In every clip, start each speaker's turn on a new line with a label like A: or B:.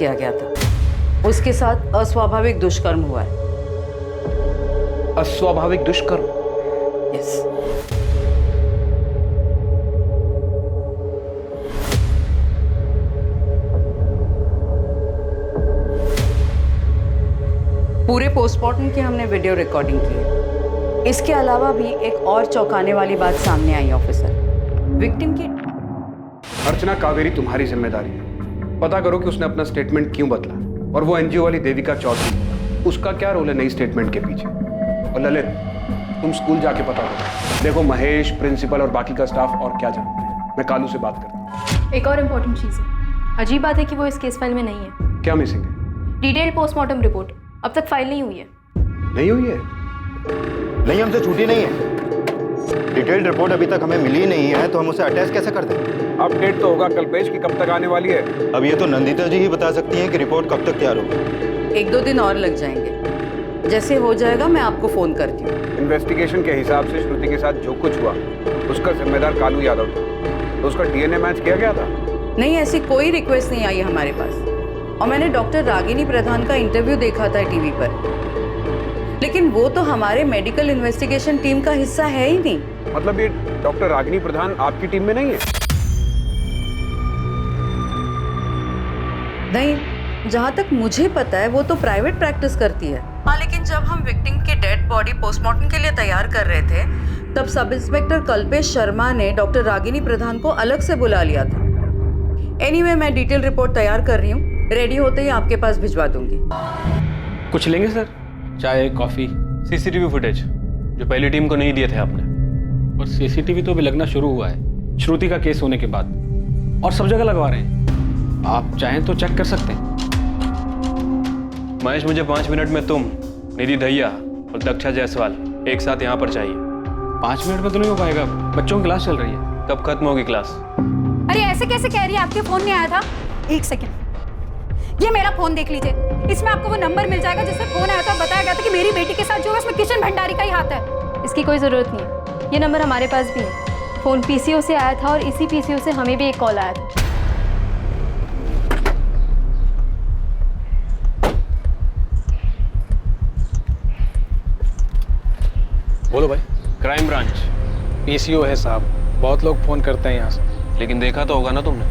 A: किया गया था। उसके साथ अस्वाभाविक दुष्कर्म हुआ है।
B: अस्वाभाविक दुष्कर्म?
A: यस। पूरे पोस्टमार्टम की हमने वीडियो रिकॉर्डिंग की है। इसके अलावा भी एक और चौंकाने वाली बात सामने आई ऑफिसर। विक्टिम की
B: अर्चना, कावेरी तुम्हारी जिम्मेदारी है। पता करो कि उसने अपना स्टेटमेंट क्यों बदला, और वो एनजीओ वाली देविका चौधरी, उसका क्या रोल है नई स्टेटमेंट के पीछे। और ललित, तुम स्कूल जाके पता करो, देखो महेश, प्रिंसिपल और बाकी का स्टाफ और क्या जानते हैं। मैं कालू से बात करता हूँ।
C: एक और इम्पोर्टेंट चीज़ है, अजीब बात है कि वो इस केस फाइल में नहीं है।
B: क्या मिसिंग है?
C: डिटेल पोस्टमार्टम रिपोर्ट अब तक फाइल नहीं हुई है।
B: नहीं हुई है?
D: नहीं, हमसे छूटी नहीं है। डिटेल्ड रिपोर्ट अभी तक हमें मिली नहीं है, तो हम उसे अटैच कैसे कर दें?
B: अपडेट तो होगा कल्पेश कि कब तक आने वाली है।
D: अब ये तो नंदिता जी ही बता सकती हैं कि रिपोर्ट कब तक तैयार होगी।
A: 1-2 दिन और लग जाएंगे। जैसे हो जाएगा मैं आपको फोन करती हूँ।
B: इन्वेस्टिगेशन के हिसाब से श्रुति के साथ जो कुछ हुआ उसका जिम्मेदार कालू यादव था। तो उसका डीएनए मैच किया गया था?
A: नहीं, ऐसी कोई रिक्वेस्ट नहीं आई है हमारे पास। और मैंने डॉक्टर रागिनी प्रधान का इंटरव्यू देखा था टीवी पर, लेकिन वो तो हमारे मेडिकल इन्वेस्टिगेशन टीम का हिस्सा है ही नहीं।
B: मतलब ये डॉक्टर रागिनी प्रधान आपकी टीम में नहीं है?
A: नहीं, जहाँ तक मुझे पता है वो तो प्राइवेट प्रैक्टिस करती है। हाँ, लेकिन जब हम विक्टिम की डेड बॉडी पोस्टमार्टम के लिए तैयार कर रहे थे, तब सब इंस्पेक्टर कल्पेश शर्मा ने डॉक्टर रागिनी प्रधान को अलग से बुला लिया था। एनीवे, मैं डिटेल रिपोर्ट तैयार कर रही हूँ, रेडी होते ही आपके पास भिजवा दूंगी।
E: कुछ लेंगे सर? चाय, कॉफी? सीसीटीवी फुटेज जो पहली टीम को नहीं दिए थे आपने। और सीसीटीवी तो अभी लगना शुरू हुआ है श्रुति का केस होने के बाद, और सब जगह लगवा रहे हैं। आप चाहें तो चेक कर सकते हैं।
F: महेश, मुझे 5 मिनट में तुम, निधि दहिया और दक्षा जायसवाल एक साथ यहाँ पर चाहिए।
E: 5 मिनट में तो नहीं हो पाएगा, बच्चों की क्लास चल रही है।
F: कब खत्म होगी क्लास?
G: अरे ऐसे कैसे कह रही है? आपके फोन में आया था। 1 सेकंड, ये मेरा फोन देख लीजिए। इसमें आपको वो नंबर मिल जाएगा जिससे फोन आया था। बताया गया था कि मेरी बेटी के साथ जो है उसमें किशन भंडारी का ही हाथ है।
C: इसकी कोई ज़रूरत नहीं है, ये नंबर हमारे पास भी है। फ़ोन पीसीओ से आया था और इसी पीसीओ से हमें भी एक कॉल आया था।
E: बोलो भाई।
F: Crime branch.
E: पीसीओ है साहब, बहुत लोग फ़ोन करते हैं यहाँ से।
F: लेकिन देखा तो होगा ना तुमने,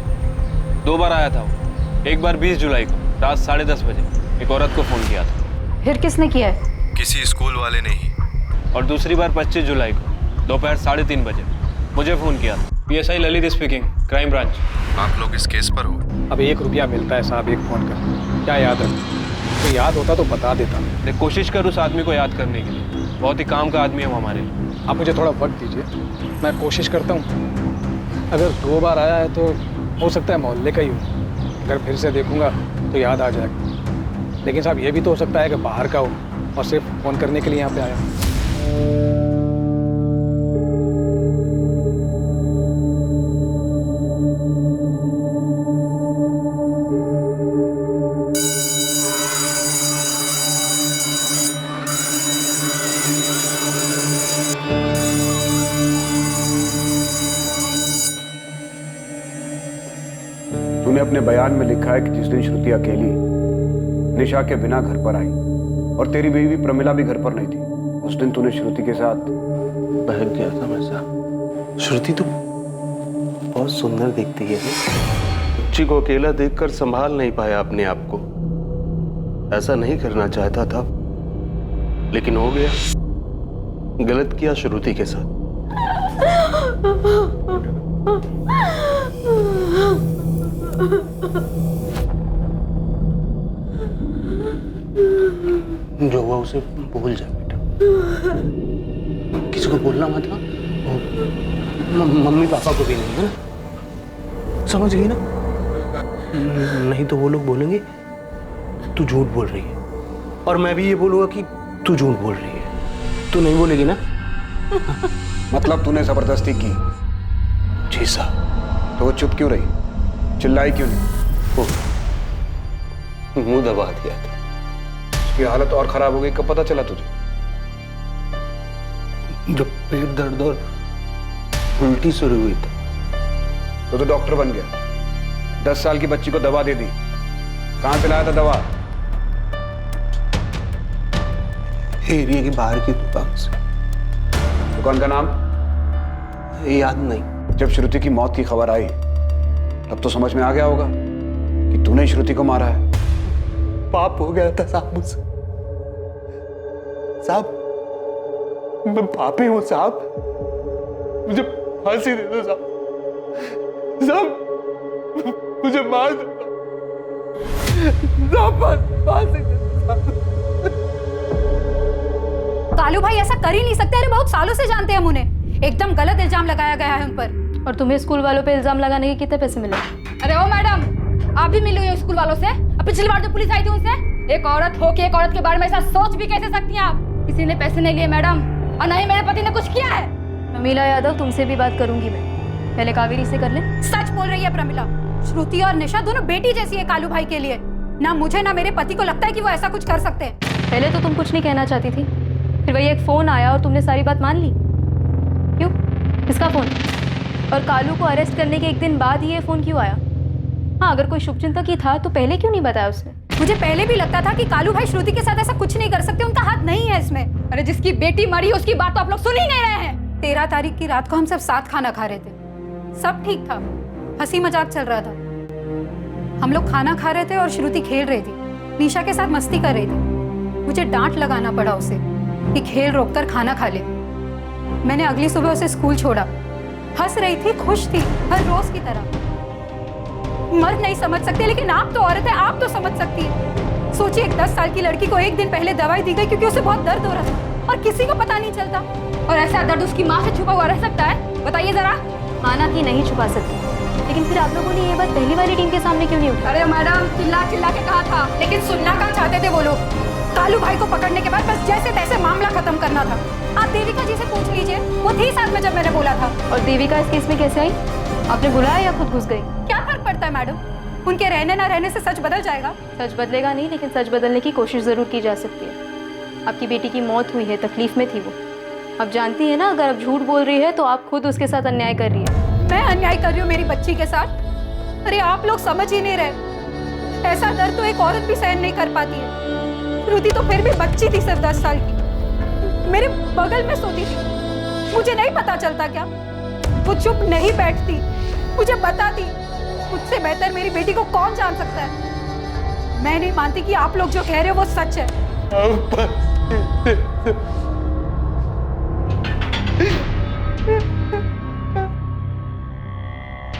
F: 2 बार आया था वो। एक बार 20 जुलाई को रात 10:30 बजे एक औरत को फ़ोन किया था।
C: फिर किसने किया है?
D: किसी स्कूल वाले ने ही।
F: और दूसरी बार 25 जुलाई को दोपहर 3:30 बजे मुझे फ़ोन किया था। PSI Lalit speaking, crime branch.
D: आप लोग इस केस पर हो?
E: अब 1 रुपया मिलता है साहब एक फ़ोन का, क्या याद है? तो याद होता तो बता देता।
F: देख, कोशिश कर उस आदमी को याद करने के लिए। बहुत ही काम का आदमी है वो हमारे लिए।
E: आप मुझे थोड़ा वक्त दीजिए, मैं कोशिश करता हूँ। अगर 2 बार आया है तो हो सकता है मोहल्ले का ही हो। अगर फिर से देखूंगा तो याद आ जाएगा। लेकिन साहब ये भी तो हो सकता है कि बाहर का हो और सिर्फ फ़ोन करने के लिए यहाँ पे आया हूँ।
B: तूने अपने बयान में लिखा है कि जिस दिन श्रुति अकेली निशा के बिना घर पर आई और तेरी बीवी प्रमिला भी घर पर नहीं थी, उस दिन तूने श्रुति के साथ
H: बहक गया था मैं साहब। श्रुति तो बहुत सुंदर दिखती है। बच्ची को अकेला देखकर संभाल नहीं पाया अपने आप को। ऐसा नहीं करना चाहता था, लेकिन हो गया। गलत किया श्रुति के साथ। जो हुआ उसे भूल जा बेटा, किसी को बोलना मत। मम्मी पापा को भी नहीं, है ना? समझ गई ना? नहीं तो वो लोग बोलेंगे तू झूठ बोल रही है, और मैं भी ये बोलूंगा कि तू झूठ बोल रही है। तू नहीं बोलेगी ना?
B: मतलब तूने जबरदस्ती की?
H: जी साहब।
B: तो वो चुप क्यों रही? चिल्लाई क्यों नहीं?
H: मुंह दबा दिया था।
B: उसकी हालत और खराब हो गई, कब पता चला तुझे?
H: जब पेट दर्द और उल्टी शुरू हुई था।
B: तो डॉक्टर बन गया, 10 साल की बच्ची को दवा दे दी, कहाँ से लाया था दवा?
H: एरिया की बाहर की दुकान से।
B: दुकान का नाम?
H: याद नहीं।
B: जब श्रुति की मौत की खबर आई तब तो समझ में आ गया होगा कि तूने श्रुति को मारा है।
H: पाप हो गया था साहब मुझसे। साहब मैं पापी हूं साहब, मुझे फांसी दे दो साहब। साहब मुझे मार दो साहब, फांसी दे दो साहब।
G: कालू भाई ऐसा कर ही नहीं सकते। अरे बहुत सालों से जानते हैं हम उन्हें। एकदम गलत इल्जाम लगाया गया है उन पर।
C: और तुम्हें स्कूल वालों पे इल्जाम लगाने के कितने पैसे मिले?
G: अरे ओ मैडम, आप भी मिली हुई हो स्कूल वालों से? अब पिछली बार जो पुलिस आई थी उनसे? एक औरत हो के एक औरत के बारे में ऐसा सोच भी कैसे सकती हैं आप? किसी ने पैसे नहीं लिए मैडम, और ना ही मेरे पति ने कुछ किया है।
C: प्रमिला यादव, तुमसे भी बात करूंगी मैं, पहले कावेरी से कर ले।
G: सच बोल रही है प्रमिला। श्रुति और निशा दोनों बेटी जैसी है कालू भाई के लिए। ना मुझे ना मेरे पति को लगता है कि वो ऐसा कुछ कर सकते हैं।
C: पहले तो तुम कुछ नहीं कहना चाहती थी, फिर वही एक फोन आया और तुमने सारी बात मान ली। क्यों? किसका फोन? और कालू को अरेस्ट करने के एक दिन बाद ही ये फोन क्यों आया? हाँ, अगर कोई शुभचिंतक ही था तो पहले क्यों नहीं बताया उसने?
G: मुझे पहले भी लगता था कि कालू भाई श्रुति के साथ ऐसा कुछ नहीं कर सकते, उनका हाथ नहीं है इसमें। अरे जिसकी बेटी मरी उसकी बात तो आप लोग सुन ही नहीं रहे हैं। 13 तारीख की रात को हम सब साथ खाना खा रहे थे, सब ठीक था, हंसी मजाक चल रहा था। हम लोग खाना खा रहे थे और श्रुति खेल रही थी, निशा के साथ मस्ती कर रही थी। मुझे डांट लगाना पड़ा उसे कि खेल रोककर खाना खा ले। मैंने अगली सुबह उसे स्कूल छोड़ा। हंस रही थी, खुश थी, हर रोज की तरह। मर्द नहीं समझ सकते, लेकिन आप तो औरत है, आप तो समझ सकती है। सोचिए, एक 10 साल की लड़की को एक दिन पहले दवाई दी गई क्योंकि उसे बहुत दर्द हो रहा था और किसी को पता नहीं चलता। और ऐसा दर्द उसकी माँ से छुपा हुआ रह सकता है? बताइए जरा।
C: माना कि नहीं छुपा सकती, लेकिन फिर आप लोगों ने ये बात पहली वाली टीम के सामने क्यों नहीं उठाई?
G: अरे मैडम, चिल्ला चिल्ला के कहा था, लेकिन सुनना कहाँ चाहते थे वो लोग। कालू भाई को पकड़ने के बाद बस जैसे तैसे मामला खत्म करना था। आप देविका जी से पूछ लीजिए, वो थी साथ में जब मैंने बोला था।
C: और देविका इस केस में कैसे आई? आपने बुलाया या खुद घुस गई?
G: क्या फर्क पड़ता है मैडम, उनके रहने ना रहने से सच बदल जाएगा?
C: सच बदलेगा नहीं, लेकिन सच बदलने की कोशिश जरूर की जा सकती है। आपकी बेटी की मौत हुई है, तकलीफ में थी वो। आप जानती है ना, अगर आप झूठ बोल रही है तो आप खुद उसके साथ अन्याय कर रही है।
G: मैं अन्याय कर रही हूँ मेरी बच्ची के साथ? अरे आप लोग समझ ही नहीं रहे। ऐसा दर्द तो एक औरत भी सहन नहीं कर पाती है। श्रुति तो फिर भी बच्ची थी, सिर्फ 10 साल की, मेरे बगल में सोती थी। मुझे नहीं पता चलता क्या? वो चुप नहीं बैठती, मुझे बताती। मुझसे बेहतर मेरी बेटी को कौन जान सकता है? मैं नहीं मानती कि आप लोग जो कह रहे हो वो सच है।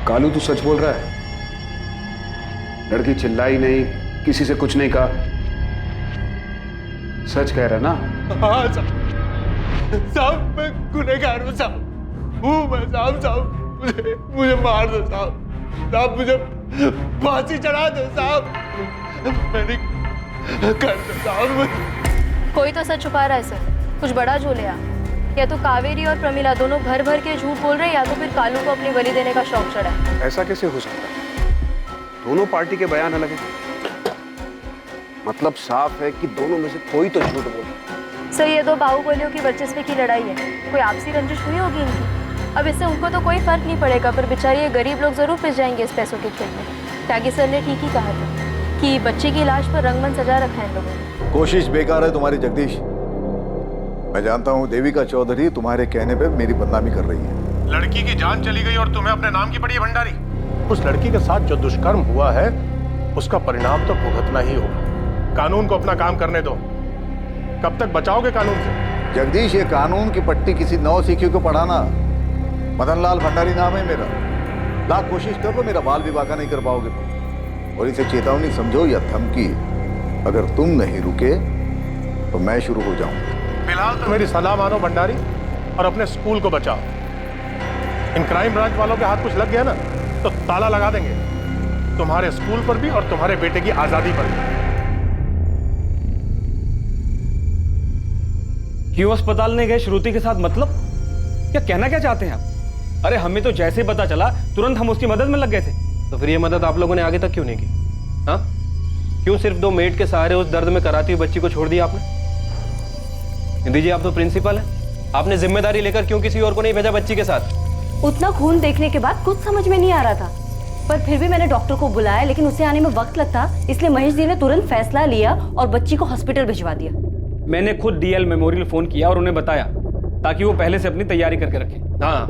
B: कालू तू सच बोल रहा है? लड़की चिल्लाई नहीं, किसी से कुछ नहीं कहा, सच कह रहा है ना?
H: हाँ साहब, मैं गुनहगार हूँ साहब, हूँ मैं साहब, मुझे मार दो साहब, मुझे फांसी चढ़ा दो साहब, मैंने कर दो साहब।
C: कोई तो सच छुपा रहा है सर, कुछ बड़ा झोले आ। या तो कावेरी और प्रमिला दोनों भर भर के झूठ बोल रहे हैं, या तो फिर कालू को अपनी बलि देने का शौक चढ़ा है।
B: ऐसा कैसे हो सकता है? दोनों पार्टी के बयान अलग हैं। मतलब साफ है कि दोनों में से कोई तो झूठ बोल रहा है।
C: सर, ये दो बाहुबलियों की वर्चस्व की लड़ाई है, कोई आपसी रंजिश हुई होगी इनकी। अब इससे उनको तो कोई फर्क नहीं पड़ेगा, पर बेचारे ये गरीब लोग जरूर पिस जाएंगे इस पैसों के खेल में। त्यागी सर ने ठीक ही कहा था कि बच्चे की लाश पर रंगमंच सजा रखा है इन लोगों ने।
I: कोशिश बेकार है तुम्हारी जगदीश। मैं जानता हूँ देविका चौधरी तुम्हारे कहने पे मेरी बदनामी कर रही है।
J: लड़की की जान चली गई और तुम्हें अपने नाम की पड़ी है भंडारी। उस लड़की के साथ जो दुष्कर्म हुआ है उसका परिणाम तो भुगतना ही होगा। कानून को अपना काम करने दो। कब तक बचाओगे कानून से?
I: जगदीश, ये कानून की पट्टी किसी नौसिखियों को पढ़ाना। मदन लाल भंडारी नाम है मेरा। लाख कोशिश कर लो, मेरा बाल विवाह नहीं कर पाओगे। और इसे चेतावनी समझो या धमकी, अगर तुम नहीं रुके तो मैं शुरू हो जाऊंगा।
J: फिलहाल तो मेरी सलाह मानो भंडारी, और अपने स्कूल को बचाओ। इन क्राइम ब्रांच वालों के हाथ कुछ लग गया ना तो ताला लगा देंगे, तुम्हारे स्कूल पर भी और तुम्हारे बेटे की आजादी पर भी।
F: क्यों अस्पताल नहीं गए श्रुति के साथ? मतलब क्या कहना क्या चाहते हैं आप? अरे हमें तो जैसे पता चला तुरंत हम उसकी मदद में लग गए थे। तो फिर ये मदद आप लोगों ने आगे तक क्यों नहीं की? हाँ, क्यों सिर्फ 2 मेड के सहारे उस दर्द में कराती हुई बच्ची को छोड़ दिया आपने? दीजिए, आप तो प्रिंसिपल हैं, आपने जिम्मेदारी लेकर क्यों किसी और को नहीं भेजा बच्ची के साथ?
C: उतना खून देखने के बाद कुछ समझ में नहीं आ रहा था।
K: पर फिर भी मैंने डॉक्टर को बुलाया, लेकिन उसे आने में वक्त लगता, इसलिए महेश जी ने तुरंत फैसला लिया और बच्ची को हॉस्पिटल भिजवा दिया।
F: मैंने खुद डीएल मेमोरियल फोन किया और उन्हें बताया ताकि वो पहले से अपनी तैयारी करके रखें।
H: हाँ,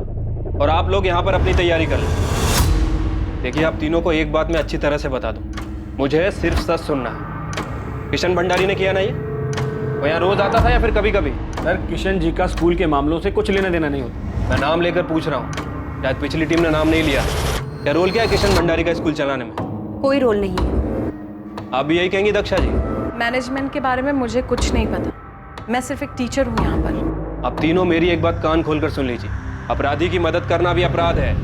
H: और आप लोग यहाँ पर अपनी तैयारी कर लें। देखिए, आप तीनों को एक बात मैं अच्छी तरह से बता दूं, मुझे सिर्फ सच सुनना है। किशन भंडारी ने किया ना ये? वो यहाँ रोज आता था या फिर कभी कभी?
F: सर, किशन जी का स्कूल के मामलों से कुछ लेना देना नहीं होता।
H: मैं नाम लेकर पूछ रहा हूँ, शायद पिछली टीम ने नाम नहीं लिया। क्या रोल क्या है किशन भंडारी का स्कूल चलाने में?
K: कोई रोल नहीं है।
H: आप भी यही कहेंगी दक्षा जी?
L: मैनेजमेंट के बारे में मुझे कुछ नहीं पता, मैं सिर्फ एक टीचर हूँ यहाँ पर।
H: आप तीनों मेरी एक बात कान खोलकर सुन लीजिए, अपराधी की मदद करना भी अपराध है।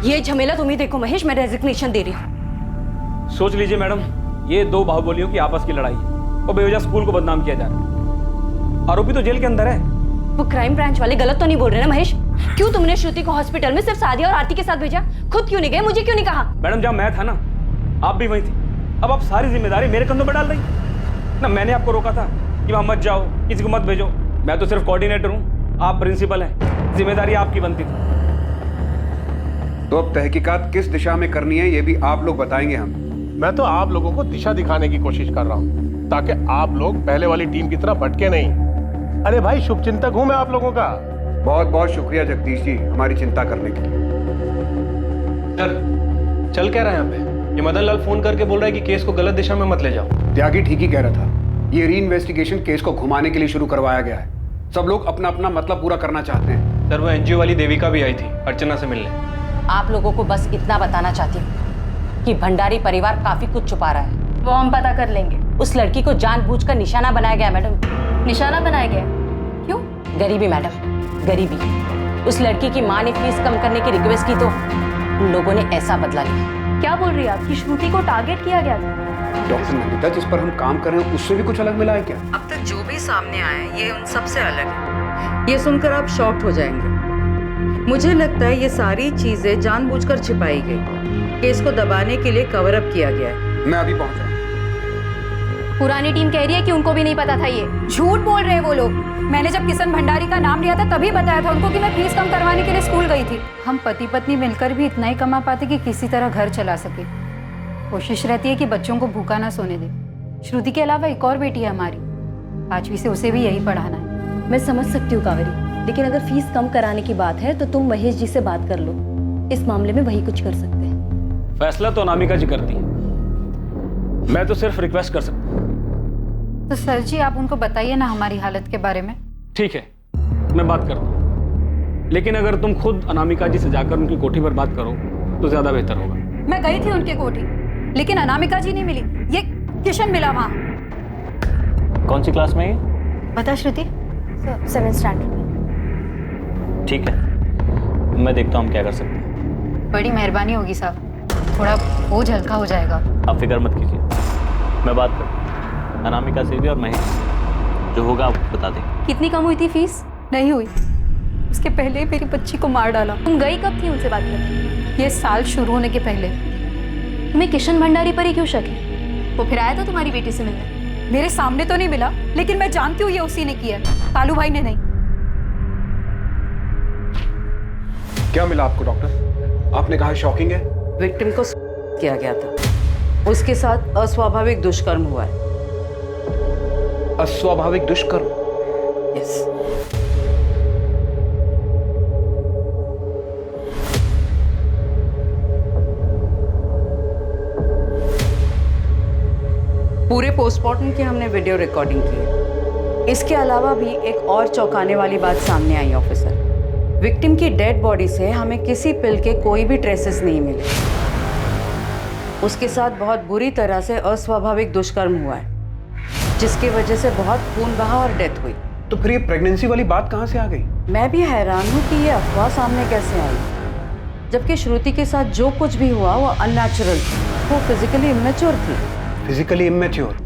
K: ये झमेला तुम ही देखो महेश, मैं रेजिग्नेशन दे रही हूँ।
F: सोच लीजिए मैडम, ये दो बाहुबलियों की आपस की लड़ाई है और बेवजह स्कूल को बदनाम किया जा रहा है। आरोपी तो जेल के अंदर है।
K: वो क्राइम ब्रांच वाले गलत तो नहीं बोल रहे ना महेश? क्यों तुमने श्रुति को हॉस्पिटल में सिर्फ सादिया और आरती के साथ भेजा? खुद क्यों नहीं गए? मुझे क्यों नहीं कहा?
F: मैडम, जब मैं था ना, आप भी वहीं थी। अब आप सारी जिम्मेदारी मेरे कंधों पर डाल रही ना। मैंने आपको रोका था कि वहां मत जाओ, किसी को मत भेजो। मैं तो सिर्फ कोऑर्डिनेटर हूँ, आप प्रिंसिपल हैं, जिम्मेदारी आपकी बनती थी।
B: तो अब तहकीकात किस दिशा में करनी है ये भी आप लोग बताएंगे हम।
J: मैं तो आप लोगों को दिशा दिखाने की कोशिश कर रहा हूँ ताकि आप लोग पहले वाली टीम की तरह भटके नहीं। अरे भाई, शुभचिंतक हूं मैं आप लोगों का।
B: बहुत बहुत शुक्रिया जगदीश जी, हमारी चिंता करने के लिए।
H: सर, चल क्या रहा है यहाँ पे? ये मदन लाल फोन करके बोल रहा है कि केस को गलत दिशा में मत ले जाओ।
B: त्यागी ठीक ही कह रहा था। ये री इन्वेस्टिगेशन केस को घुमाने के लिए शुरू करवाया गया है। सब लोग अपना अपना मतलब पूरा करना चाहते हैं।
H: सर, वो एनजीओ वाली देविका भी आई थी अर्चना से मिलने।
K: आप लोगों को बस इतना बताना चाहती हूँ कि भंडारी परिवार काफी कुछ छुपा रहा है।
C: वो हम पता कर लेंगे।
K: उस लड़की को जानबूझकर निशाना बनाया गया मैडम।
C: निशाना बनाया गया? क्यों?
K: गरीबी मैडम, गरीबी। उस लड़की की माँ ने फीस कम करने की रिक्वेस्ट की तो उन लोगों ने ऐसा बदला लिया।
C: क्या बोल रही है आपकी? श्रुति को टारगेट किया गया था?
B: डॉक्टर नंदिता, जिस पर हम काम कर रहे हैं उससे भी कुछ अलग मिला है क्या?
A: अब तक जो भी सामने आया है ये उन सबसे अलग है। ये सुनकर आप शॉक्ड हो जाएंगे। मुझे लगता है ये सारी चीजें जानबूझकर छिपाई गई, केस को दबाने के लिए कवर अप किया गया है।
B: मैं अभी पहुंच रहा हूं।
G: पुरानी टीम कह रही है कि उनको भी नहीं पता था ये। झूठ बोल रहे हैं वो लोग। मैंने जब किशन भंडारी का नाम लिया था तभी बताया था उनको कि मैं फीस कम करवाने के लिए स्कूल गई थी। हम पति पत्नी मिलकर भी इतना ही कमा पाते कि किसी तरह घर चला सके। कोशिश रहती है कि बच्चों को भूखा ना सोने दे। श्रुति के अलावा एक और बेटी है हमारी, 5वीं से, उसे भी यही पढ़ाना है।
K: मैं समझ सकती हूँ कावेरी, लेकिन अगर फीस कम कराने की बात है तो तुम महेश जी से बात कर लो। इस मामले में वही कुछ कर सकते हैं।
F: फैसला तो अनामिका जी करती है, मैं तो सिर्फ रिक्वेस्ट कर सकता हूँ।
G: तो सर जी, आप उनको बताइए ना हमारी हालत के बारे में।
F: ठीक है, मैं बात करता हूँ, लेकिन अगर तुम खुद अनामिका जी से जाकर उनकी कोठी पर बात करो तो ज्यादा बेहतर होगा।
G: मैं गई थी उनके कोठी, लेकिन अनामिका जी नहीं मिली, ये किशन मिला वहाँ।
M: कौन सी क्लास में है?
G: बता श्रुति।
C: 7th स्टैंडर्ड में।
M: ठीक है, मैं देखता हूँ हम क्या कर सकते हैं।
G: बड़ी मेहरबानी होगी साहब, थोड़ा बोझ हल्का हो जाएगा।
M: आप फिक्र मत कीजिए, मैं बात करता हूँ अनामिका से भी और महेश से। जो होगा आपको बता दें।
C: कितनी कम हुई थी फीस?
G: नहीं हुई, उसके पहले मेरी बच्ची को मार डाला।
C: तुम गई कब थी उनसे बात करने?
G: ये साल शुरू होने के पहले।
C: तुम्हें किशन भंडारी पर ही क्यों शक है? वो फिर आया था तुम्हारी बेटी से मिलने?
G: मेरे सामने तो नहीं मिला, लेकिन मैं जानती हूँ ये उसी ने किया, कालू भाई ने नहीं।
B: क्या मिला आपको डॉक्टर? आपने कहा शॉकिंग है।
A: विक्टिम को किया गया था, उसके साथ अस्वाभाविक दुष्कर्म हुआ है।
B: अस्वाभाविक दुष्कर्म?
A: यस। पूरे पोस्टमार्टम की हमने वीडियो रिकॉर्डिंग की है। इसके अलावा भी एक और चौंकाने वाली बात सामने आई ऑफिसर। विक्टिम की डेड बॉडी से हमें किसी पिल के कोई भी ट्रेसेस नहीं मिले। उसके साथ बहुत बुरी तरह से अस्वाभाविक दुष्कर्म हुआ है, जिसकी वजह से बहुत खून बहा और डेथ हुई।
B: तो फिर ये प्रेगनेंसी वाली बात कहाँ से आ गई?
A: मैं भी हैरान हूँ कि ये अफवाह सामने कैसे आई, जबकि श्रुति के साथ जो कुछ भी हुआ वो अननेचुरल थी, वो फिजिकली इमेच्योर थी।
B: फिजिकली इमेच्योर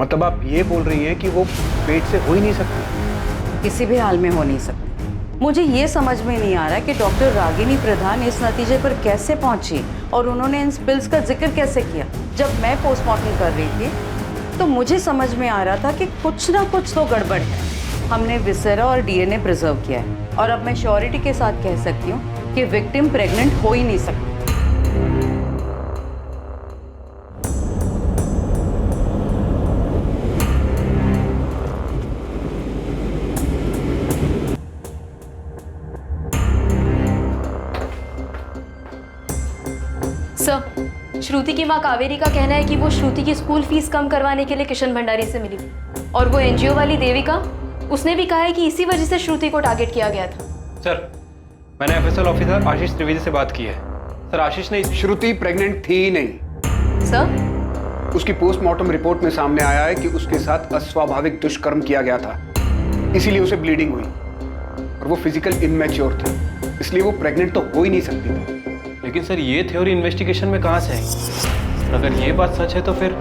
B: मतलब आप ये बोल रही हैं कि वो पेट से हो ही नहीं सकती?
A: किसी भी हाल में हो नहीं सकती। मुझे ये समझ में नहीं आ रहा कि डॉक्टर रागिनी प्रधान इस नतीजे पर कैसे पहुंची और उन्होंने इन स्पिल्स का जिक्र कैसे किया। जब मैं पोस्टमार्टम कर रही थी तो मुझे समझ में आ रहा था कि कुछ ना कुछ तो गड़बड़ है। हमने विसेरा और डीएनए प्रिजर्व किया है और अब मैं श्योरिटी के साथ कह सकती हूँ कि विक्टिम प्रेग्नेंट हो ही नहीं सकती।
C: सर, श्रुति की माँ कावेरी का कहना है कि वो श्रुति की स्कूल फीस कम करवाने के लिए किशन भंडारी से मिली और वो एनजीओ वाली देविका, उसने भी कहा है कि इसी वजह से श्रुति को टारगेट किया गया था।
F: सर, मैंने एफएसएल ऑफिसर आशीष त्रिवेदी से बात की है। सर, आशीष ने
B: श्रुति प्रेग्नेंट थी ही नहीं।
C: सर,
B: उसकी पोस्टमार्टम रिपोर्ट में सामने आया है कि उसके साथ अस्वाभाविक दुष्कर्म किया गया था, इसीलिए उसे ब्लीडिंग हुई और वो फिजिकल इनमैच्योर था, इसलिए वो प्रेग्नेंट तो हो ही नहीं सकती थी।
F: लेकिन सर, ये थ्योरी इन्वेस्टिगेशन में कहाँ से आई? अगर ये बात सच है तो फिर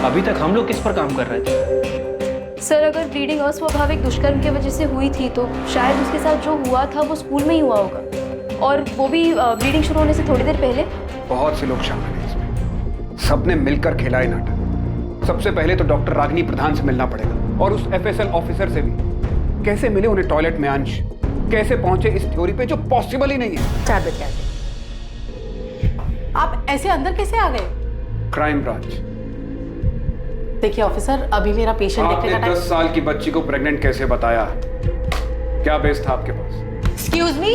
F: अभी तक हम लोग किस पर काम कर रहे थे?
C: सर, अगर ब्लीडिंग अस्वाभाविक दुष्कर्म की वजह से हुई थी तो शायद उसके साथ जो हुआ था वो स्कूल में ही हुआ होगा, और वो भी ब्लीडिंग शुरू होने से थोड़ी देर पहले।
B: बहुत से लोग शामिल हैं इसमें, सबने मिलकर खेला है नाटक। सबसे पहले तो डॉक्टर रागिनी प्रधान से मिलना पड़ेगा और उस एफएसएल ऑफिसर से भी। कैसे मिले उन्हें टॉयलेट में अंश? कैसे पहुंचे इस थ्योरी पे जो पॉसिबल ही नहीं है?
L: 4 बजे आते। आप ऐसे अंदर कैसे आ गए?
B: Crime branch.
L: देखिए ऑफिसर, अभी मेरा पेशेंट देखने का
B: आपने
L: टाइम।
B: 10 साल की बच्ची को प्रेग्नेंट कैसे बताया? क्या बेस था आपके पास?
L: एक्सक्यूज मी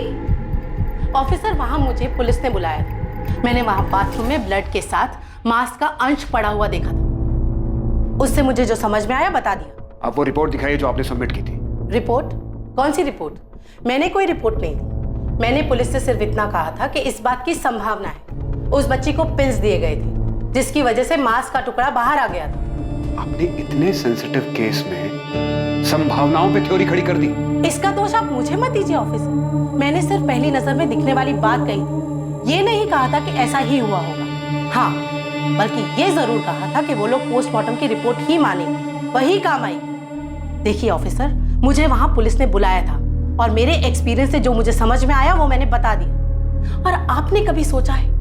L: ऑफिसर, वहां मुझे पुलिस ने बुलाया था। मैंने वहां बाथरूम में ब्लड के साथ मांस का अंश पड़ा हुआ देखा था। उससे मुझे जो समझ में आया बता दिया।
B: आप वो रिपोर्ट दिखाइए जो आपने सबमिट की थी।
L: रिपोर्ट? कौन सी रिपोर्ट? मैंने कोई रिपोर्ट नहीं दी। मैंने पुलिस से सिर्फ इतना कहा था कि इस बात की संभावना है उस बच्ची को पिल्स दिए गए थे, जिसकी वजह से मांस का टुकड़ा बाहर आ गया था।
B: आपने इतने सेंसिटिव केस में संभावनाओं पे थ्योरी खड़ी कर दी।
L: इसका दोष आप मुझे मत दीजिए ऑफिसर। मैंने सिर्फ पहली नजर में दिखने वाली बात कही थी, ये नहीं कहा था कि ऐसा ही हुआ होगा। हाँ, बल्कि ये जरूर कहा था कि वो लोग पोस्टमार्टम की रिपोर्ट ही मानेंगे, वही काम आएगी। देखिए ऑफिसर, मुझे वहां पुलिस ने बुलाया था और मेरे एक्सपीरियंस से जो मुझे समझ में आया वो मैंने बता दिया। और आपने कभी सोचा है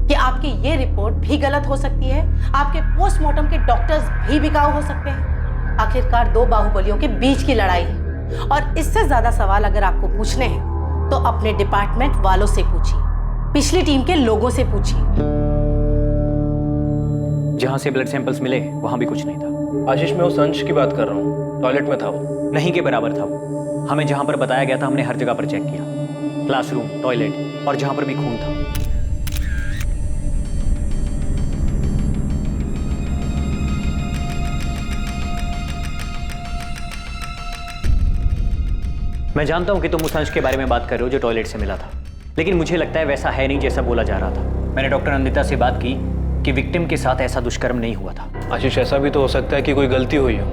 L: कि आपकी ये रिपोर्ट भी गलत हो सकती है? आपके पोस्टमार्टम के डॉक्टर्स भी बिकाऊ हो सकते हैं। आखिरकार 2 बाहुबलियों के बीच की लड़ाई है, और इससे ज्यादा सवाल अगर आपको पूछने हैं तो अपने डिपार्टमेंट वालों से पूछिए, पिछली टीम के लोगों से पूछिए।
M: जहां से ब्लड सैंपल्स मिले वहां भी कुछ नहीं था।
F: आशीष, मैं उस अंश की बात कर रहा हूँ। टॉयलेट में था वो।
M: नहीं के बराबर था वो। हमें जहां पर बताया गया था हमने हर जगह पर चेक किया, क्लासरूम, टॉयलेट और जहां पर भी खून था। मैं जानता हूं कि तुम उस अंश के बारे में बात कर रहे हो जो टॉयलेट से मिला था, लेकिन मुझे लगता है वैसा है नहीं जैसा बोला जा रहा था। मैंने डॉक्टर नंदिता से बात की कि विक्टिम के साथ ऐसा दुष्कर्म नहीं हुआ था।
F: आशीष, ऐसा भी तो हो सकता है कि कोई गलती हुई हो,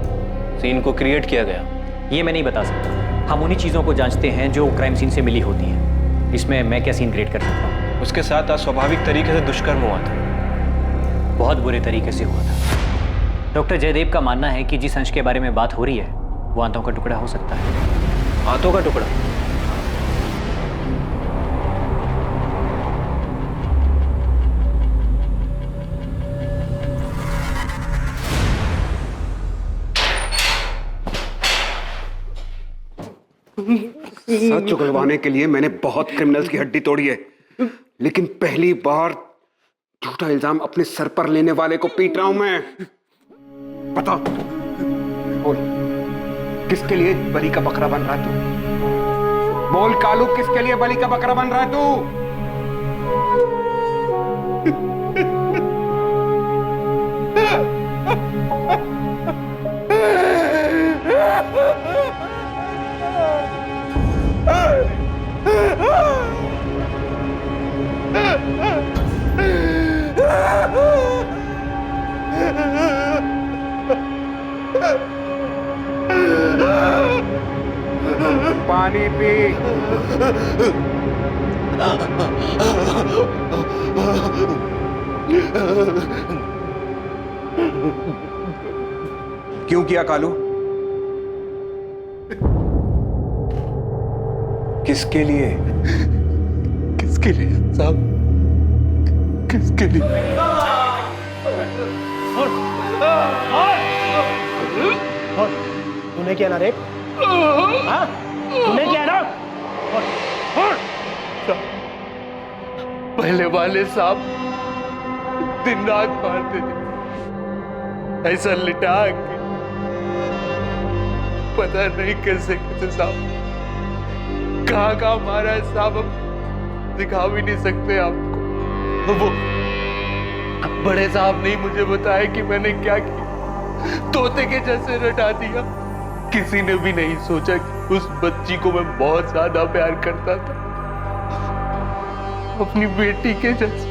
F: सीन को क्रिएट किया गया।
M: ये मैं नहीं बता सकता। हम उन्हीं चीज़ों को जांचते हैं जो क्राइम सीन से मिली होती हैं। इसमें मैं क्या सीन क्रिएट कर सकता हूँ?
F: उसके साथ अस्वाभाविक तरीके से दुष्कर्म हुआ था।
M: बहुत बुरे तरीके से हुआ था। डॉक्टर जयदेव का मानना है कि जिस अंश के बारे में बात हो रही है वो आंतों का टुकड़ा हो सकता है।
F: हाथों का टुकड़ा?
B: सच उगलवाने के लिए मैंने बहुत क्रिमिनल्स की हड्डी तोड़ी है, लेकिन पहली बार झूठा इल्जाम अपने सर पर लेने वाले को पीट रहा हूं मैं। बता, बोल, किसके लिए बलि का बकरा बन रहा है तू? बोल कालू, किसके लिए बलि का बकरा बन रहा है तू? पानी पी। क्यों किया कालू? किसके लिए?
H: किसके लिए साहब? किसके लिए?
J: तूने किया ना रेप? हाँ? तूने किया ना?
H: पहले वाले साहब दिन रात मारते थे, ऐसा लिटा के, पता नहीं कैसे कैसे साहब कहाँ मारा है साहब, हम दिखा भी नहीं सकते आपको। वो बड़े साहब ने मुझे बताया कि मैंने क्या किया, तोते के जैसे रटा दिया। किसी ने भी नहीं सोचा कि उस बच्ची को मैं बहुत ज्यादा प्यार करता था, अपनी बेटी के जैसे।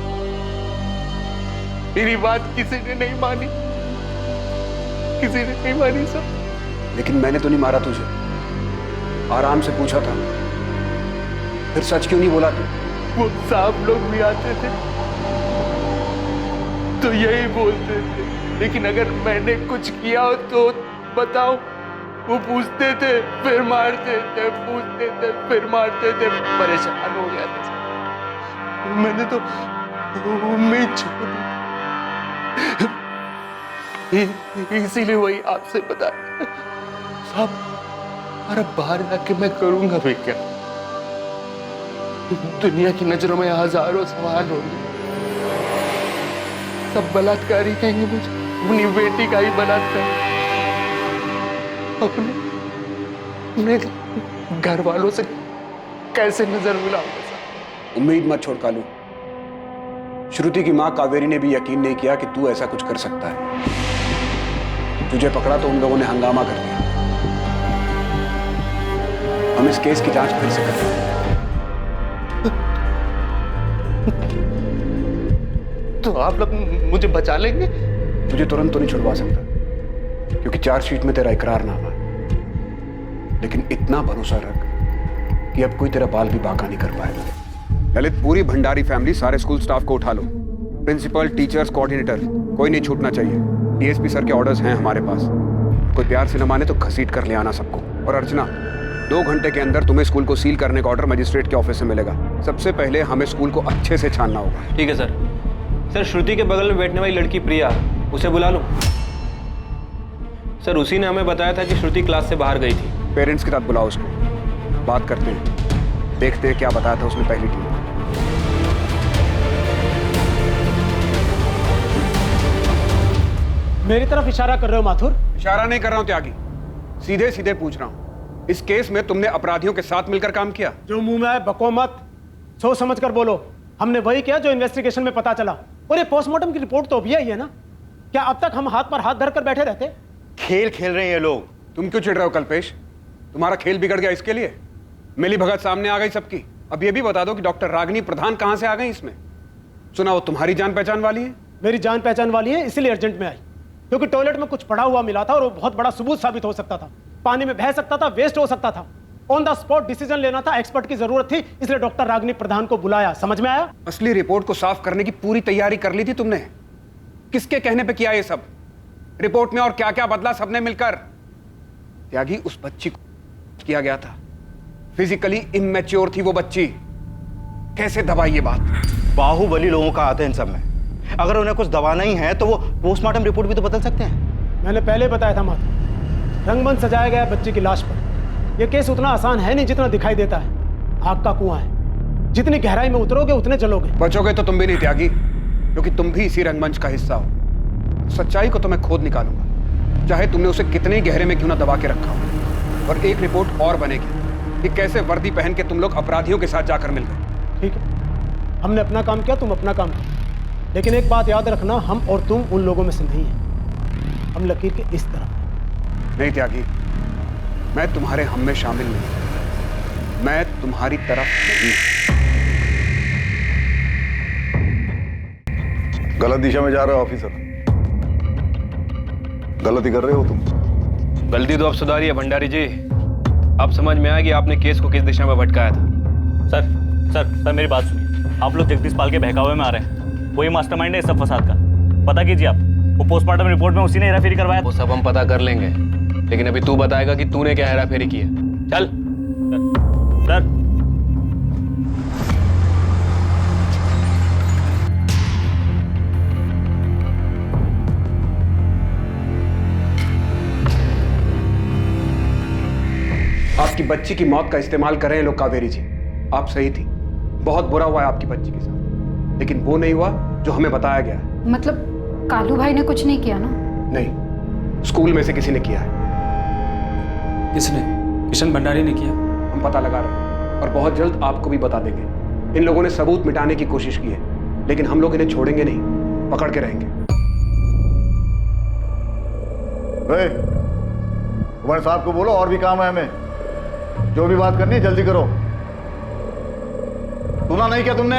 H: मेरी बात किसी ने नहीं मानी, किसी ने नहीं मानी सब।
B: लेकिन मैंने तो नहीं मारा तुझे, आराम से पूछा था। फिर सच क्यों नहीं बोला तू?
H: वो साहब लोग भी आते थे तो यही बोलते थे, लेकिन अगर मैंने कुछ किया हो तो बताओ। वो पूछते थे फिर मारते थे, पूछते थे फिर मारते थे। परेशान हो गया था, मैंने तो उम्मीद छोड़ दी, इसीलिए वही आपसे बताया साहब। और अब बाहर जाके मैं करूंगा भी क्या? दुनिया की नजरों में हजारों सवाल होंगे, सब बलात्कारी कहेंगे मुझे, अपनी बेटी का ही बलात्कार, अपने घर वालों से कैसे नजर मिलाऊंगा साहब?
B: उम्मीद मत छोड़ कालू। श्रुति की मां कावेरी ने भी यकीन नहीं किया कि तू ऐसा कुछ कर सकता है। तुझे पकड़ा तो उन लोगों ने हंगामा कर दिया। हम इस केस की जांच फिर से करते हैं।
H: तो आप लोग मुझे बचा लेंगे?
B: तुझे तुरंत तो नहीं छुड़वा सकता, क्योंकि चार्जशीट में तेरा इकरारनामा है। लेकिन इतना भरोसा रख कि अब कोई तेरा बाल भी बांका नहीं कर पाएगा। ललित, पूरी भंडारी फैमिली, सारे स्कूल स्टाफ को उठा लो। प्रिंसिपल, टीचर्स, कोऑर्डिनेटर, कोई नहीं छूटना चाहिए। डीएसपी सर के ऑर्डर्स हैं हमारे पास। कोई प्यार से न माने तो घसीट कर ले आना सबको। और अर्चना, 2 घंटे के अंदर तुम्हें स्कूल को सील करने का ऑर्डर मजिस्ट्रेट के ऑफिस से मिलेगा। सबसे पहले हमें स्कूल को अच्छे से छानना होगा।
F: ठीक है सर। सर, श्रुति के बगल में बैठने वाली लड़की प्रिया, उसे बुला लूं? सर, उसी ने हमें बताया था कि श्रुति क्लास से बाहर गई थी।
B: पेरेंट्स के साथ बुलाओ उसको, बात करते हैं, देखते हैं क्या बताया था उसने पहली टीम।
J: मेरी तरफ इशारा कर रहे हो माथुर?
B: इशारा नहीं कर रहा हूं त्यागी, सीधे सीधे पूछ रहा हूं। इस केस में तुमने अपराधियों के साथ मिलकर काम किया?
J: जो मुंह में आए बको मत, सोच समझ कर बोलो। हमने वही किया जो इन्वेस्टिगेशन में पता चला। और ये पोस्टमार्टम की रिपोर्ट तो अभी आई है ना? क्या अब तक हम हाथ पर हाथ धर कर बैठे रहते?
D: खेल खेल रहे हैं ये लोग।
B: तुम क्यों चिढ़ रहे हो कल्पेश? तुम्हारा खेल बिगड़ गया इसके लिए? मिली भगत सामने आ गई सबकी। अब ये भी बता दो कि डॉक्टर रागिनी प्रधान कहां से आ गई इसमें? सुना वो तुम्हारी जान पहचान वाली है?
J: मेरी जान पहचान वाली है, इसीलिए अर्जेंट में आई, क्योंकि टॉयलेट में कुछ पड़ा हुआ मिला था और वो बहुत बड़ा सबूत साबित हो सकता था। पानी में बह सकता था, वेस्ट हो सकता था। ऑन द स्पॉट डिसीजन लेना था, एक्सपर्ट की जरूरत थी, इसलिए डॉक्टर रागिनी प्रधान को बुलाया। समझ में आया?
B: असली रिपोर्ट को साफ करने की पूरी तैयारी कर ली थी तुमने। किसके कहने पे किया ये सब? रिपोर्ट में और क्या क्या बदला सबने मिलकर? त्यागी, उस बच्ची को किया गया था, फिजिकली इमेच्योर थी वो बच्ची। कैसे दबाई ये बात?
D: बाहुबली लोगों का आते हैं इन सब में। अगर उन्हें कुछ दबाना ही है तो वो पोस्टमार्टम रिपोर्ट भी तो बदल सकते हैं।
J: मैंने पहले बताया था माधव, रंगमंच सजाया गया बच्ची की लाश पर। यह केस उतना आसान है नहीं जितना दिखाई देता है। आग का कुआं है, जितनी गहराई में उतरोगे उतने जलोगे।
B: बचोगे तो तुम भी नहीं त्यागी, क्योंकि तुम भी इसी रंगमंच का हिस्सा हो। सच्चाई को तो मैं खोद निकालूंगा, चाहे तुमने उसे कितने गहरे में क्यों ना दबा के रखा हो। और एक रिपोर्ट और बनेगी कि कैसे वर्दी पहन के तुम लोग अपराधियों के साथ जाकर मिल गए।
J: ठीक है, हमने अपना काम किया, तुम अपना काम करो। लेकिन एक बात याद रखना, हम और तुम उन लोगों में से नहीं है। हम लकीर के इस तरफ।
B: नहीं त्यागी, मैं तुम्हारे हम में शामिल नहीं, मैं तुम्हारी तरफ नहीं।
I: गलत दिशा में जा रहे हो ऑफिसर, गलती कर रहे हो तुम।
F: गलती तो अब सुधारी है भंडारी जी। अब समझ में आया कि आपने केस को किस दिशा में भटकाया था।
M: सर मेरी बात सुनिए। आप लोग जगदीश पाल के बहकावे में आ रहे हैं। वही मास्टरमाइंड है इस सब फसाद का। पता कीजिए आप, वो पोस्टमार्टम रिपोर्ट में उसी ने हेराफेरी करवाया।
F: वो सब हम पता कर लेंगे, लेकिन अभी तू बताएगा कि तूने क्या हेराफेरी की है। चल।
B: बच्ची की मौत का इस्तेमाल कर रहे हैं लोग। कावेरी जी, आप सही थी, बहुत बुरा हुआ है आपकी बच्ची के साथ, लेकिन वो नहीं हुआ जो हमें बताया गया है।
G: मतलब कालू भाई ने कुछ नहीं किया ना?
B: नहीं, स्कूल में से किसी ने किया है।
F: किसने? किशन भंडारी ने किया?
B: हम पता लगा रहे हैं और बहुत जल्द आपको भी बता देंगे। इन लोगों ने सबूत मिटाने की कोशिश की है, लेकिन हम लोग इन्हें छोड़ेंगे नहीं, पकड़ के रहेंगे।
I: कुमार साहब को बोलो और भी काम है हमें, जो भी बात करनी है जल्दी करो। सुना नहीं क्या तुमने?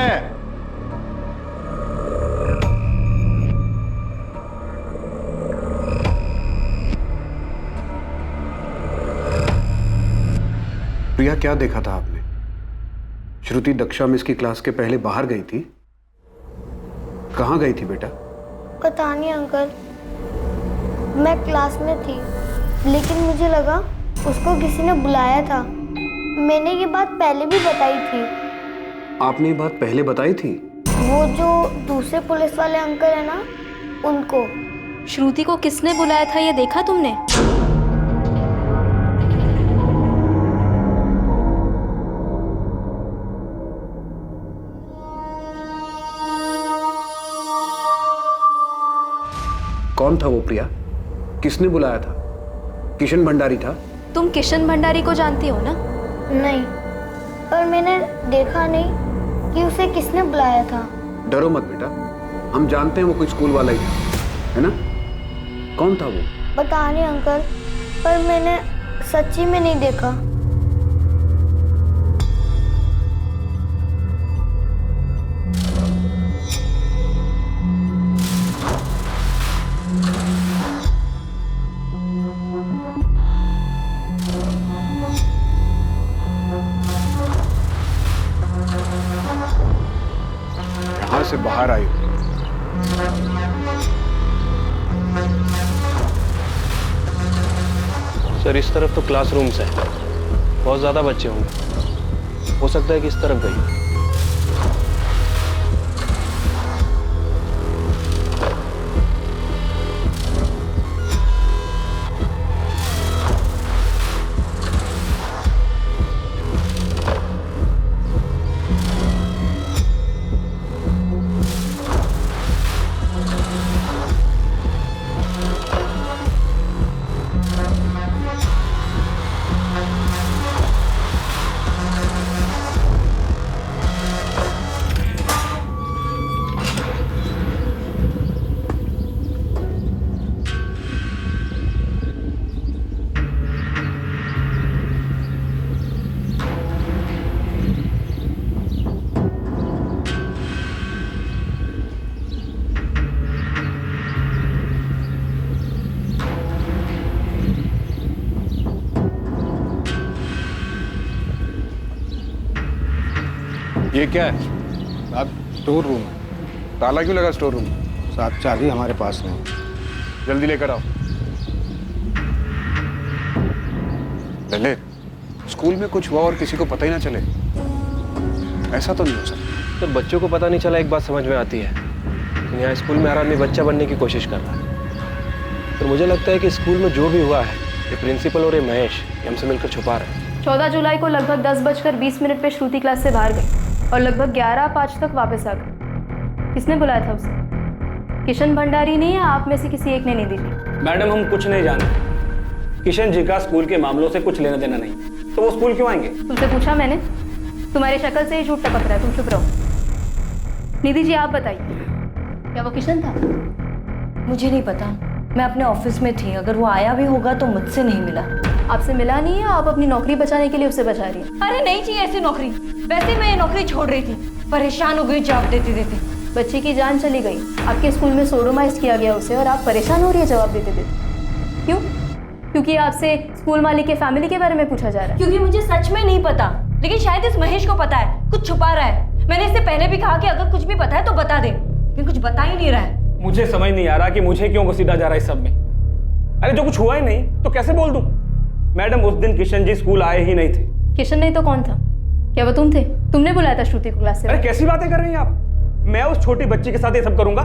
B: प्रिया, क्या देखा था आपने? श्रुति दक्षा मिस की क्लास के पहले बाहर गई थी। कहाँ गई थी बेटा?
N: पता नहीं अंकल, मैं क्लास में थी, लेकिन मुझे लगा उसको किसी ने बुलाया था। मैंने ये बात पहले भी बताई थी।
B: आपने ये बात पहले बताई थी?
N: वो जो दूसरे पुलिस वाले अंकल है ना, उनको।
C: श्रुति को किसने बुलाया था ये देखा तुमने?
B: कौन था वो प्रिया? किसने बुलाया था? किशन भंडारी था?
C: तुम किशन भंडारी को जानती हो ना?
N: नहीं, पर मैंने देखा नहीं कि उसे किसने बुलाया था।
B: डरो मत बेटा, हम जानते हैं वो कोई स्कूल वाला ही था, है ना? कौन था वो?
N: पता नहीं अंकल, पर मैंने सच्ची में नहीं देखा।
B: से बाहर आई।
H: सर, इस तरफ तो क्लासरूम्स है, बहुत ज्यादा बच्चे होंगे, हो सकता है कि इस तरफ गई।
B: ये क्या है?
E: साहब, स्टोर रूम।
B: ताला क्यों लगा स्टोर रूम?
E: साहब, चाबी हमारे पास नहीं।
B: जल्दी लेकर आओ। ललित, स्कूल में कुछ हुआ और किसी को पता ही ना चले, ऐसा तो नहीं हो सकता।
H: तो बच्चों को पता नहीं चला, एक बात समझ में आती है, यहाँ स्कूल में हर आदमी बच्चा बनने की कोशिश कर रहा है। तो मुझे लगता है कि स्कूल में जो भी हुआ है, ये प्रिंसिपल और ये महेश हमसे मिलकर छुपा रहे हैं।
C: 14 जुलाई को लगभग 10:20 पे श्रुति क्लास से बाहर गई और लगभग 11:05 तक वापस आ गई। किसने बुलाया था उसे? किशन भंडारी ने या आप में से किसी एक ने निधि जी?
F: मैडम, हम कुछ नहीं जानते। किशन जी का स्कूल के मामलों से कुछ लेना देना नहीं, तो वो स्कूल क्यों आएंगे?
C: तुमसे पूछा मैंने, तुम्हारी शक्ल से ही झूठ टपक रहा है, तुम चुप रहो। निधि जी आप बताइए, क्या वो किशन था?
K: मुझे नहीं पता, मैं अपने ऑफिस में थी, अगर वो आया भी होगा तो मुझसे नहीं मिला।
C: आपसे मिला नहीं है? आप अपनी नौकरी बचाने के लिए उसे बचा रही है?
K: अरे नहीं चाहिए ऐसी नौकरी, वैसे मैं ये नौकरी छोड़ रही थी, परेशान हो गई जवाब देते देते।
C: बच्ची की जान चली गई, आपके स्कूल में सोडोमाइज किया गया उसे और आप परेशान हो रही है जवाब देते देते। क्यों? क्योंकि आपसे स्कूल मालिक के फैमिली के बारे में पूछा जा रहा है?
K: क्योंकि मुझे सच में नहीं पता, लेकिन शायद इस महेश को पता है, कुछ छुपा रहा है। मैंने इससे पहले भी कहा कि अगर कुछ भी पता है तो बता दे, लेकिन कुछ बता ही नहीं रहा है।
F: मुझे समझ नहीं आ रहा कि मुझे क्यों घसीटा जा रहा है इस सब में। अरे जो कुछ हुआ ही नहीं तो कैसे बोल दूं? मैडम, उस दिन किशन जी स्कूल आए ही नहीं थे।
C: किशन नहीं तो कौन था? क्या वो तुम थे? तुमने बुलाया था श्रुति को क्लास से?
F: अरे कैसी बातें कर रही हैं आप? मैं उस छोटी बच्ची के साथ ये सब करूंगा?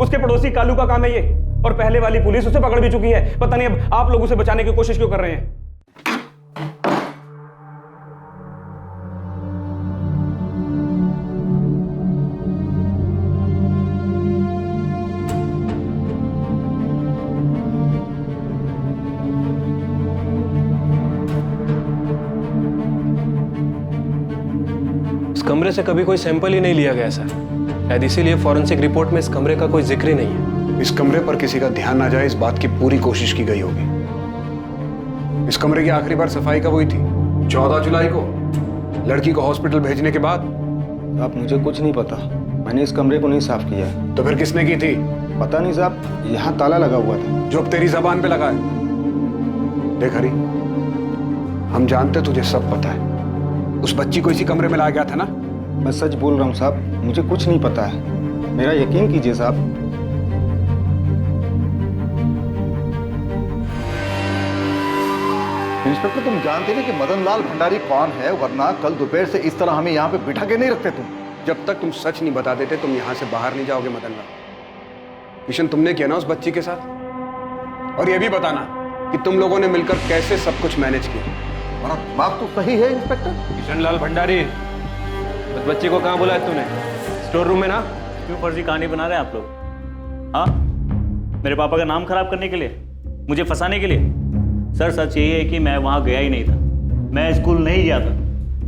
F: उसके पड़ोसी कालू का काम है ये, और पहले वाली पुलिस उसे पकड़ भी चुकी है। पता नहीं अब आप लोग उसे बचाने की कोशिश क्यों कर रहे हैं। कमरे से कभी कोई सैंपल ही नहीं लिया गया सर। शायद इसीलिए फॉरेंसिक रिपोर्ट में इस कमरे का कोई जिक्र ही नहीं है।
B: इस कमरे पर किसी का ध्यान ना जाए इस बात की पूरी कोशिश की गई होगी। इस कमरे की आखिरी बार सफाई कब हुई थी? 14 जुलाई को, लड़की को हॉस्पिटल भेजने के बाद।
D: साहब मुझे कुछ नहीं पता, मैंने इस कमरे को नहीं साफ किया है।
B: तो फिर किसने की थी?
D: पता नहीं साहब, यहाँ ताला लगा हुआ था।
B: जो अब तेरी जबान पे लगा है। देख हरी, हम जानते तुझे सब पता है। उस बच्ची को इसी कमरे में लाया गया था ना?
D: मैं सच बोल रहा हूँ साहब, मुझे कुछ नहीं पता है, मेरा यकीन कीजिए साहब।
I: इंस्पेक्टर तुम जानते नहीं कि मदन लाल भंडारी कौन है, वरना कल दोपहर से इस तरह हमें यहाँ पे बिठा के नहीं रखते तुम।
B: जब तक तुम सच नहीं बता देते तुम यहाँ से बाहर नहीं जाओगे मदन लाल। किशन तुमने किया ना उस बच्ची के साथ? और ये भी बताना कि तुम लोगों ने मिलकर कैसे सब कुछ मैनेज किया।
I: बात तो सही है इंस्पेक्टर।
F: किशन लाल भंडारी, उस बच्ची को कहाँ बुलाया तूने? स्टोर रूम में ना?
M: क्यों फर्जी कहानी बना रहे हैं आप लोग? हाँ, मेरे पापा का नाम खराब करने के लिए, मुझे फंसाने के लिए? सर सच यही है कि मैं वहाँ गया ही नहीं था, मैं स्कूल नहीं गया था,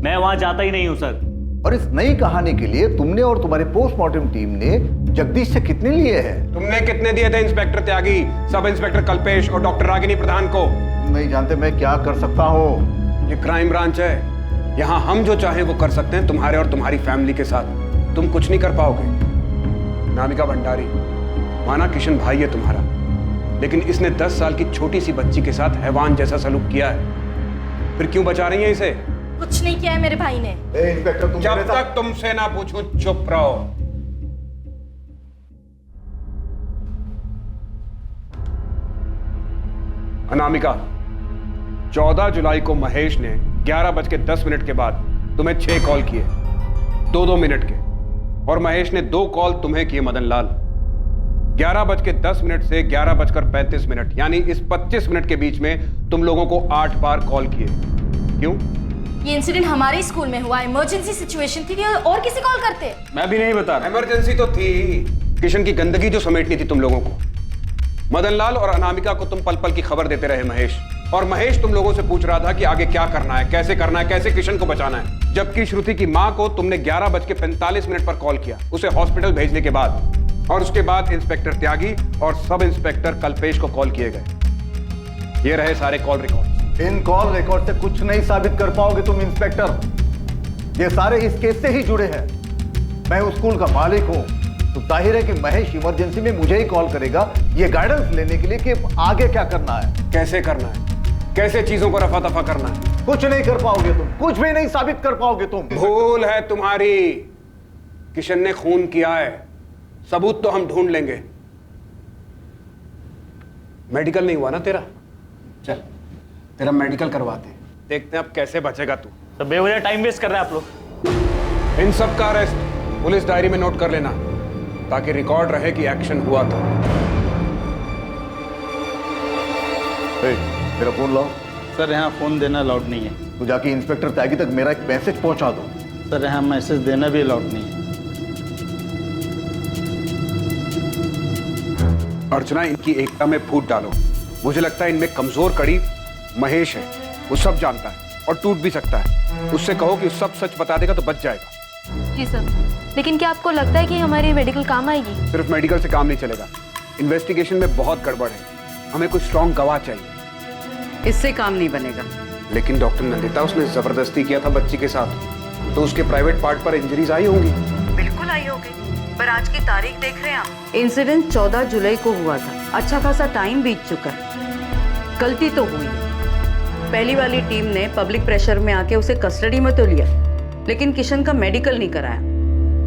M: मैं वहाँ जाता ही नहीं हूँ सर।
I: और इस नई कहानी के लिए तुमने और तुम्हारी पोस्टमार्टम टीम ने जगदीश से कितने लिए हैं?
B: तुमने कितने दिए थे इंस्पेक्टर त्यागी, सब इंस्पेक्टर कल्पेश और डॉक्टर रागिनी प्रधान को?
I: नहीं जानते मैं क्या कर सकता हूँ।
B: ये क्राइम ब्रांच है, यहाँ हम जो चाहें वो कर सकते हैं तुम्हारे और तुम्हारी फैमिली के साथ। तुम कुछ नहीं कर पाओगे। नामिका भंडारी, माना किशन भाई है तुम्हारा, लेकिन इसने 10 साल की छोटी सी बच्ची के साथ हैवान जैसा सलूक किया है। फिर क्यों बचा रही है इसे?
C: कुछ नहीं किया है मेरे भाई ने।
I: इंस्पेक्टर तुम
B: जब तक तुमसे ना पूछूं चुप रहो। अनामिका, 14 जुलाई को महेश ने 11:10 के बाद तुम्हें 6 कॉल किए, 2-2 मिनट के, और महेश ने 2 कॉल तुम्हें किए मदन लाल। 11:10 से 11:35, यानी इस 25 मिनट के बीच में तुम लोगों को 8 बार कॉल किए। क्यों?
C: ये इंसिडेंट हमारे स्कूल में हुआ, इमरजेंसी सिचुएशन थी कि और किसी कॉल करते?
F: मैं भी नहीं बता रहा।
B: इमरजेंसी तो थी, किशन की गंदगी जो समेटनी थी तुम लोगों को। मदन लाल और अनामिका को तुम पल पल की खबर देते रहे महेश, और महेश तुम लोगों से पूछ रहा था कि आगे क्या करना है, कैसे करना है, कैसे किशन को बचाना है। जबकि श्रुति की मां को तुमने 11:45 पर कॉल किया, उसे हॉस्पिटल भेजने के बाद, और उसके बाद इंस्पेक्टर त्यागी और सब इंस्पेक्टर कल्पेश को कॉल किए गए। ये रहे सारे कॉल रिकॉर्ड।
I: इन कॉल रिकॉर्ड से कुछ नहीं साबित कर पाओगे तुम इंस्पेक्टर। ये सारे इस केस से ही जुड़े हैं। मैं उस स्कूल का मालिक हूं, तो जाहिर है कि महेश इमरजेंसी में मुझे ही कॉल करेगा ये गाइडेंस लेने के लिए कि आगे क्या करना है,
B: कैसे करना है, कैसे चीजों को रफा दफा करना है।
I: कुछ नहीं कर पाओगे तुम, कुछ भी नहीं साबित कर पाओगे तुम।
B: भूल है तुम्हारी। किशन ने खून किया है, सबूत तो हम ढूंढ लेंगे। मेडिकल नहीं हुआ ना तेरा? चल तेरा मेडिकल करवाते हैं, देखते हैं अब कैसे बचेगा तू।
M: सब बेवजह टाइम वेस्ट कर रहे हैं आप लोग।
B: इन सब का अरेस्ट पुलिस डायरी में नोट कर लेना, ताकि रिकॉर्ड रहे कि एक्शन हुआ था।
I: मेरा फोन लाओ।
O: सर यहाँ फोन देना अलाउड नहीं है।
I: तो जाके इंस्पेक्टर त्यागी तक मेरा एक मैसेज पहुंचा दो।
O: सर यहाँ मैसेज देना भी अलाउड नहीं है।
B: अर्चना, इनकी एकता में फूट डालो। मुझे लगता है इनमें कमजोर कड़ी महेश है, वो सब जानता है और टूट भी सकता है। उससे कहो कि सब सच बता देगा तो बच जाएगा।
C: जी सर, लेकिन क्या आपको लगता है कि हमारी मेडिकल काम आएगी?
B: सिर्फ मेडिकल से काम नहीं चलेगा, इन्वेस्टिगेशन में बहुत गड़बड़ है, हमें कुछ स्ट्रॉन्ग गवाह चाहिए।
A: इससे काम नहीं बनेगा।
B: लेकिन डॉक्टर नंदिता, उसने जबरदस्ती किया था बच्ची के साथ, तो उसके प्राइवेट पार्ट पर इंजरीज आई होंगी।
A: बिल्कुल आई होगी, पर आज की तारीख देख रहे हैं आप? इंसिडेंट 14 जुलाई को हुआ था, अच्छा खासा टाइम बीत चुका है। गलती तो हुई, पहली वाली टीम ने पब्लिक प्रेशर में आके उसे कस्टडी में तो लिया, लेकिन किशन का मेडिकल नहीं कराया,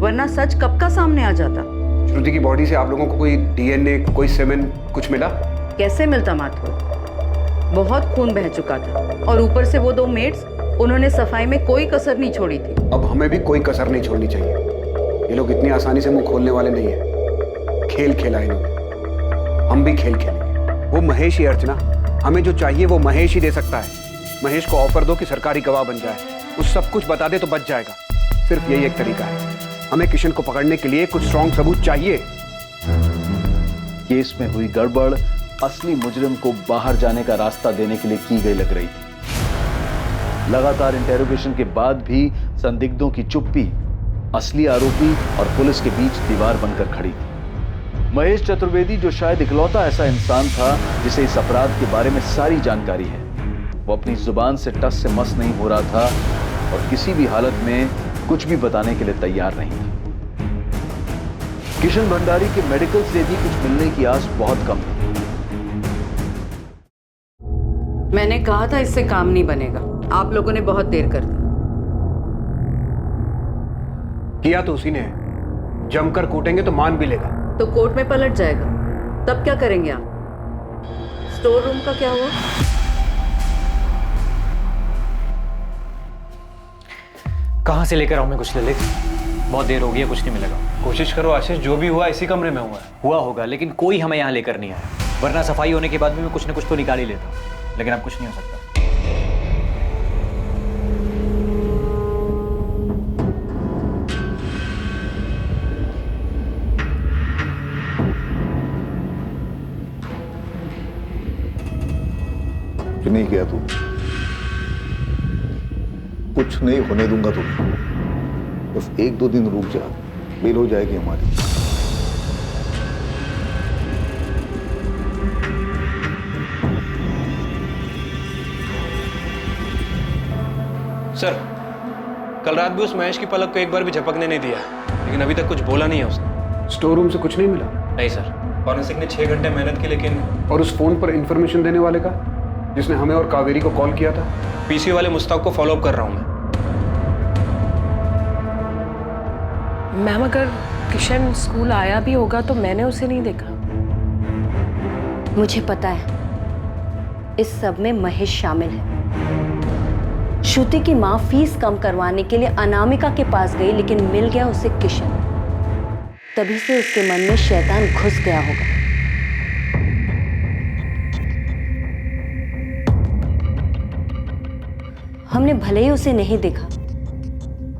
A: वरना सच कब का सामने आ जाता।
B: श्रुति की बॉडी से आप लोगों को कोई डीएनए, कोई सेमेन कुछ मिला?
A: कैसे मिलता माथुर, बहुत खून बह चुका था, और ऊपर से वो 2 मेड्स, उन्होंने सफाई में कोई कसर नहीं छोड़ी थी।
B: अब हमें भी कोई कसर नहीं छोड़नी चाहिए। ये लोग इतनी आसानी से मुंह खोलने वाले नहीं है। खेल खेला इन्होंने, हम भी खेल खेलेंगे। वो महेश ही, अर्चना, हमें जो चाहिए वो महेश ही दे सकता है। महेश को ऑफर दो कि सरकारी गवाह बन जाए, उस सब कुछ बता दे तो बच जाएगा। सिर्फ यही एक तरीका है। हमें किशन को पकड़ने के लिए कुछ स्ट्रॉन्ग सबूत चाहिए।
P: केस में हुई गड़बड़ असली मुजरिम को बाहर जाने का रास्ता देने के लिए की गई लग रही थी। लगातार इंटेरोगेशन के बाद भी संदिग्धों की चुप्पी असली आरोपी और पुलिस के बीच दीवार बनकर खड़ी थी। महेश चतुर्वेदी, जो शायद इकलौता ऐसा इंसान था जिसे इस अपराध के बारे में सारी जानकारी है, वो अपनी जुबान से टस से मस नहीं हो रहा था और किसी भी हालत में कुछ भी बताने के लिए तैयार नहीं था। किशन भंडारी के मेडिकल से भी कुछ मिलने की आस बहुत कम थी।
A: मैंने कहा था इससे काम नहीं बनेगा। आप लोगों ने बहुत देर कर दी।
B: किया तो उसी ने है। जमकर कूटेंगे तो मान भी लेगा।
A: तो कोर्ट में पलट जाएगा, तब क्या करेंगे आप? स्टोर रूम का क्या हुआ?
F: कहाँ से लेकर आऊं मैं कुछ ललित? बहुत देर हो गई है, कुछ नहीं मिलेगा। कोशिश करो आशीष, जो भी हुआ इसी कमरे में हुआ होगा, लेकिन कोई हमें यहाँ लेकर नहीं आया। वरना सफाई होने के बाद भी मैं कुछ न कुछ तो निकाल ही लेता, लेकिन अब कुछ नहीं हो सकता।
I: नहीं किया तू, कुछ नहीं होने दूंगा तुम्हें। बस 1-2 दिन रुक जा, बेल हो जाएगी हमारी।
F: सर, कल रात भी उस महेश की पलक को एक बार भी झपकने नहीं दिया, लेकिन अभी तक कुछ बोला नहीं है उसने।
B: स्टोर रूम से कुछ नहीं मिला?
F: नहीं सर, फॉरेंसिक ने 6 घंटे मेहनत की, लेकिन।
B: और उस फोन पर इंफॉर्मेशन देने वाले का, जिसने हमें और कावेरी को कॉल किया था?
F: पीसी वाले मुस्ताक को फॉलो अप कर रहा हूं मैं।
Q: मैम, अगर किशन स्कूल आया भी होगा तो मैंने उसे नहीं देखा।
K: मुझे पता है इस सब में महेश शामिल है। श्रुति की माँ फीस कम करवाने के लिए अनामिका के पास गई, लेकिन मिल गया उसे किशन। तभी से उसके मन में शैतान घुस गया होगा। हमने भले ही उसे नहीं देखा,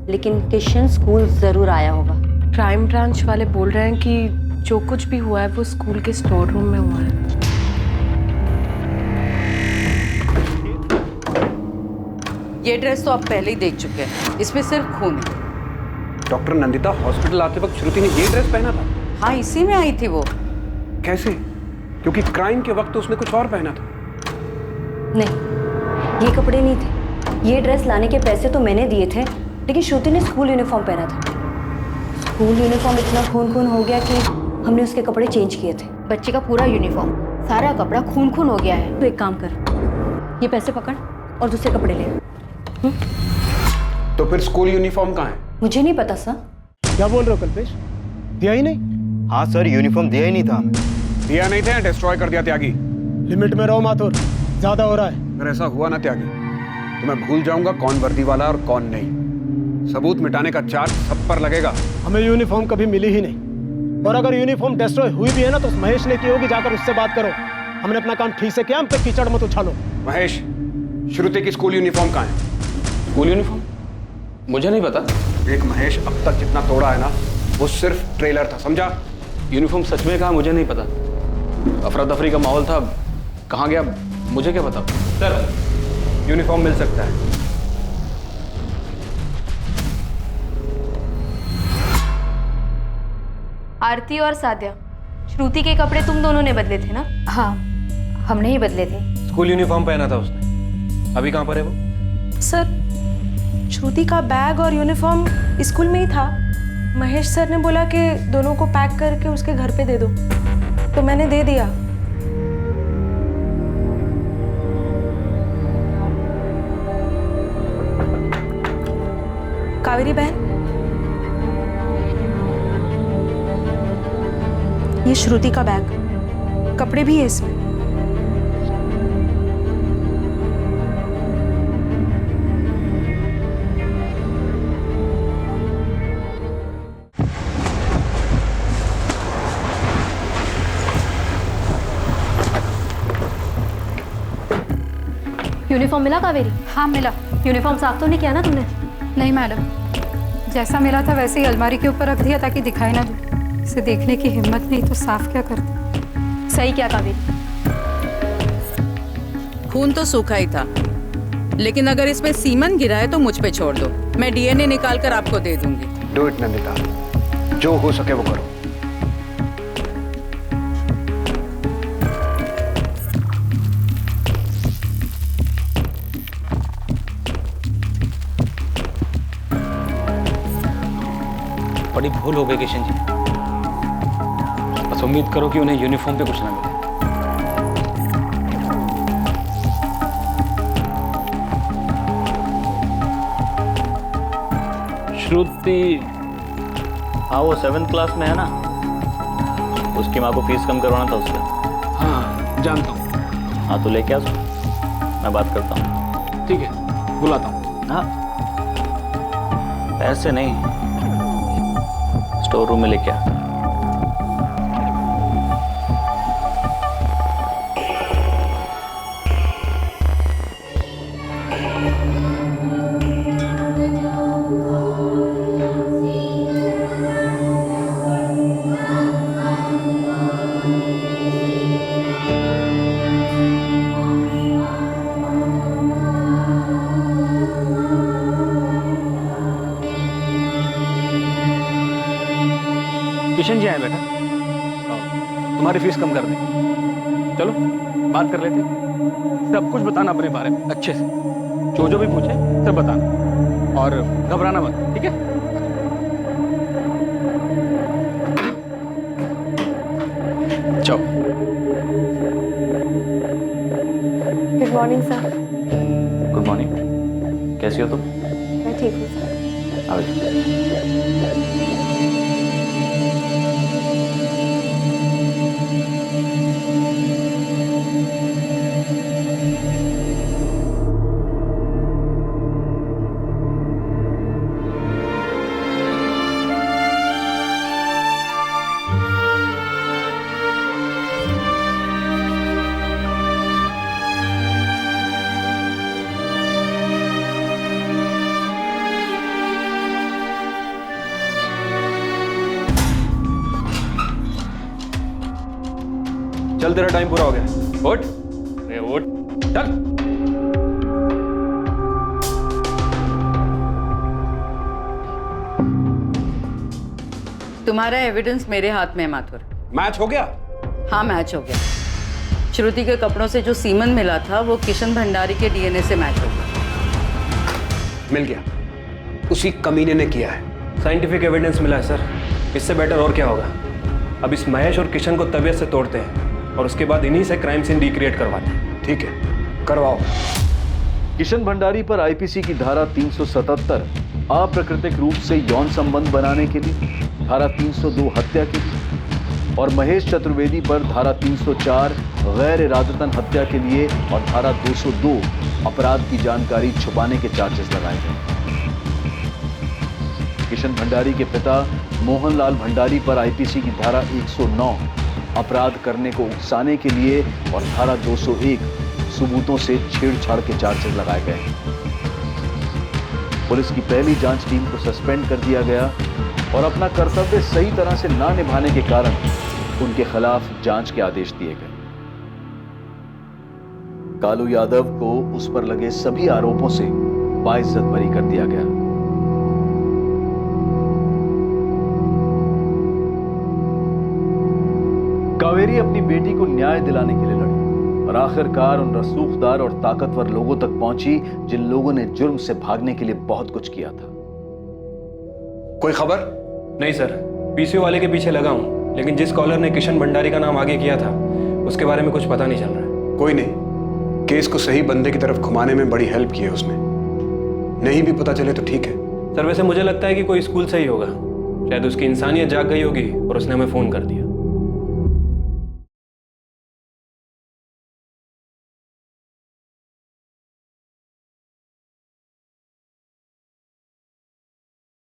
K: लेकिन किशन स्कूल जरूर आया होगा।
Q: क्राइम ब्रांच वाले बोल रहे हैं कि जो कुछ भी हुआ है वो स्कूल के स्टोर रूम में हुआ है।
A: ये ड्रेस तो आप पहले ही देख चुके हैं, इसमें सिर्फ खून है।
B: डॉक्टर नंदिता, हॉस्पिटल आते वक्त श्रुति ने ये ड्रेस पहना था?
A: हाँ, इसी में आई थी वो।
B: कैसे? क्योंकि क्राइम के वक्त तो उसने कुछ और पहना था।
K: नहीं, ये कपड़े नहीं थे। ये ड्रेस लाने के पैसे तो मैंने दिए थे, लेकिन श्रुति ने स्कूल यूनिफॉर्म पहना था। स्कूल यूनिफॉर्म इतना खून खून हो गया कि हमने उसके कपड़े चेंज किए थे।
C: बच्चे का पूरा यूनिफॉर्म, सारा कपड़ा खून खून हो गया है।
K: तो एक काम कर, ये पैसे पकड़ और दूसरे कपड़े ले।
B: तो फिर स्कूल यूनिफॉर्म कहाँ है?
K: मुझे नहीं पता सर।
E: क्या बोल रहे हो कल्पेश? दिया ही नहीं?
D: हाँ सर, यूनिफॉर्म दिया ही नहीं था हमें।
B: दिया नहीं था, डिस्ट्रॉय कर दिया त्यागी।
E: लिमिट में रहो माथुर, ज्यादा हो रहा है।
B: अगर ऐसा हुआ ना त्यागी, तो मैं भूल जाऊंगा कौन वर्दी वाला और कौन नहीं। सबूत मिटाने का चार्ज सब पर लगेगा।
E: हमें यूनिफॉर्म कभी मिली ही नहीं, और अगर यूनिफॉर्म डिस्ट्रॉय हुई भी है ना तो महेश ने की होगी, जाकर उससे बात करो। हमने अपना काम ठीक से किया, हम पे कीचड़ मत उछालो।
B: महेश, श्रुति की स्कूल यूनिफॉर्म कहाँ है?
F: School uniform? मुझे नहीं पता।
B: देख महेश, अब तक जितना तोड़ा है ना, वो सिर्फ ट्रेलर था, समझा?
F: यूनिफॉर्म सच में कहा मुझे नहीं पता। अफरा तफरी का माहौल था, कहाँ गया मुझे क्या पता।
B: सर, यूनिफॉर्म मिल सकता है।
C: आरती और साद्या, श्रुति के कपड़े तुम दोनों ने बदले थे ना?
G: हाँ, हमने ही बदले थे।
F: स्कूल यूनिफॉर्म पहना था उसने। अभी कहाँ पर है वो?
Q: सर, श्रुति का बैग और यूनिफॉर्म स्कूल में ही था। महेश सर ने बोला कि दोनों को पैक करके उसके घर पे दे दो, तो मैंने दे दिया। कावेरी बहन, ये श्रुति का बैग, कपड़े भी है इसमें।
C: यूनिफॉर्म मिला कावेरी?
G: हाँ मिला।
C: यूनिफॉर्म साफ तो नहीं किया ना तुमने?
G: नहीं मैडम, जैसा मिला था वैसे ही अलमारी के ऊपर रख दिया ताकि दिखाई ना दे। इसे देखने की हिम्मत नहीं तो साफ क्या करते।
C: सही क्या कावेरी?
A: खून तो सूखा ही था, लेकिन अगर इसमें सीमन गिरा है तो मुझ पे छोड़ दो, मैं डीएनए निकाल कर आपको दे दूंगी।
B: डू इट नंदिता, जो हो सके वो करो।
F: बड़ी भूल हो गई किशन जी, बस उम्मीद करो कि उन्हें यूनिफॉर्म पे कुछ ना मिले।
M: श्रुति, हाँ वो 7th क्लास में है ना, उसकी माँ को फीस कम करवाना था उसका।
F: हाँ जानता हूँ।
M: हाँ तो लेके आ, मैं बात करता हूँ।
F: ठीक है, बुलाता हूँ।
M: हाँ पैसे नहीं, स्टोर रूम में लेके आ।
F: किशन जी आए बेटा, तुम्हारी फीस कम कर दें। चलो बात कर लेते, सब कुछ बताना अपने बारे में अच्छे से, जो भी पूछे सब बताना और घबराना मत, ठीक है? चलो।
Q: Good morning sir.
M: Good morning, कैसी हो तुम?
Q: मैं ठीक हूँ सर।
M: आओ।
F: चल तेरा टाइम पूरा हो गया, उठ। अरे उठ, चल।
A: तुम्हारा एविडेंस मेरे हाथ में है माथुर।
B: मैच हो गया?
A: हाँ मैच हो गया। श्रुति के कपड़ों से जो सीमन मिला था वो किशन भंडारी के डीएनए से मैच हो गया।
B: मिल गया, उसी कमीने ने किया है।
F: साइंटिफिक एविडेंस मिला है सर, इससे बेटर और क्या होगा। अब इस महेश और किशन को तबीयत से तोड़ते हैं और उसके बाद इन्हीं से क्राइम सीन रिक्रिएट करवाते हैं।
B: ठीक है, करवाओ।
P: किशन भंडारी पर आईपीसी की धारा 377 अप्राकृतिक रूप से यौन संबंध बनाने के लिए, धारा 302 हत्या के लिए और महेश चतुर्वेदी पर धारा 304 गैर इरादतन हत्या के लिए और धारा 202 अपराध की जानकारी छुपाने के चार्जेस लगाए गए। किशन भंडारी के पिता मोहनलाल भंडारी पर आईपीसी की धारा 109 अपराध करने को उकसाने के लिए और धारा 201 सबूतों से छेड़छाड़ के चार्जेस लगाए गए। पुलिस की पहली जांच टीम को सस्पेंड कर दिया गया और अपना कर्तव्य सही तरह से ना निभाने के कारण उनके खिलाफ जांच के आदेश दिए गए। कालू यादव को उस पर लगे सभी आरोपों से बाइज्जत बरी कर दिया गया। कावेरी अपनी बेटी को न्याय दिलाने के लिए लड़ी और आखिरकार उन रसूखदार और ताकतवर लोगों तक पहुंची जिन लोगों ने जुर्म से भागने के लिए बहुत कुछ किया था।
B: कोई खबर?
F: नहीं सर, पीसीओ वाले के पीछे लगा हूं, लेकिन जिस कॉलर ने किशन भंडारी का नाम आगे किया था उसके बारे में कुछ पता नहीं चल रहा है।
B: कोई नहीं, केस को सही बंदे की तरफ घुमाने में बड़ी हेल्प की है उसने। नहीं भी पता चले तो ठीक है।
F: सर वैसे मुझे लगता है कि कोई स्कूल से ही होगा, शायद उसकी इंसानियत जाग गई होगी और उसने हमें फोन कर दिया।